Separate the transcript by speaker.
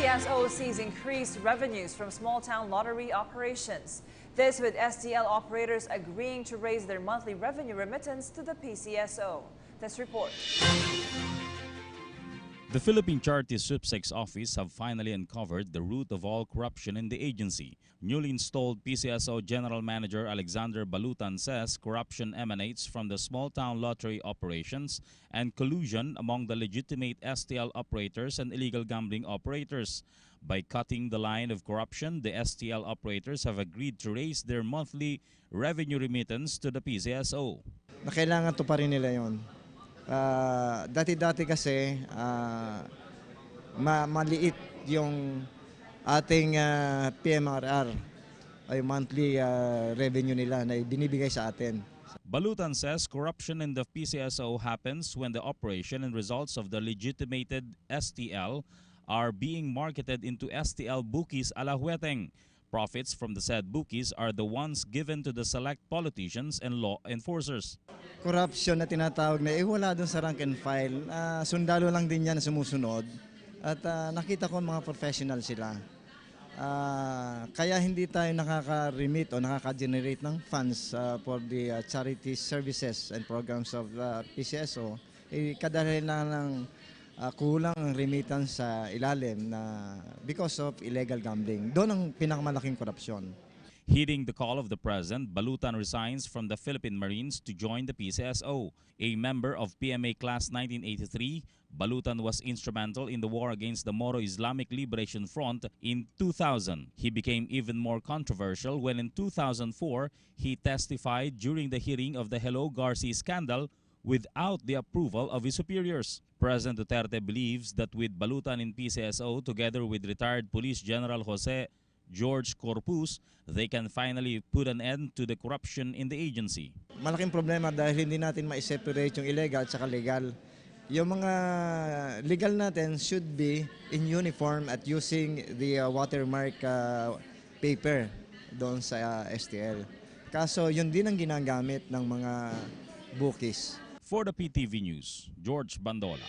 Speaker 1: PCSO sees increased revenues from small-town lottery operations. This with STL operators agreeing to raise their monthly revenue remittance to the PCSO. This report.
Speaker 2: The Philippine Charity Sweepstakes Office have finally uncovered the root of all corruption in the agency. Newly installed PCSO General Manager Alexander Balutan says corruption emanates from the small-town lottery operations and collusion among the legitimate STL operators and illegal gambling operators. By cutting the line of corruption, the STL operators have agreed to raise their monthly revenue remittance to the PCSO.
Speaker 3: Kailangan to pa rin nila yun. Dati-dati kasi maliit yung ating PMRR ay monthly revenue nila na binibigay sa atin.
Speaker 2: Balutan says corruption in the PCSO happens when the operation and results of the legitimated STL are being marketed into STL bookies a la Hueteng. Profits from the said bookies are the ones given to the select politicians and law enforcers.
Speaker 3: Corruption na tinatawag na wala doon sa rank and file. Sundalo lang din yan na sumusunod. At nakita ko mga professional sila. Kaya hindi tayo nakaka-remit o nakaka-generate ng funds for the charity services and programs of the PCSO. Kadalhin lang ng kulang ang remittance sa ilalim na because of illegal gambling. Doon ang pinakamalaking korupsyon.
Speaker 2: Heeding the call of the President, Balutan resigns from the Philippine Marines to join the PCSO. A member of PMA Class 1983, Balutan was instrumental in the war against the Moro Islamic Liberation Front in 2000. He became even more controversial when in 2004, he testified during the hearing of the Hello Garci scandal without the approval of his superiors. President Duterte believes that with Balutan in PCSO together with retired Police General Jose George Corpus, they can finally put an end to the corruption in the agency.
Speaker 3: Malaking problema dahil hindi natin ma-separate yung illegal at saka legal. Yung mga legal natin should be in uniform at using the watermark paper doon sa STL. Kaso yun din ang ginagamit ng mga bookies.
Speaker 2: For the PTV News, George Bandola.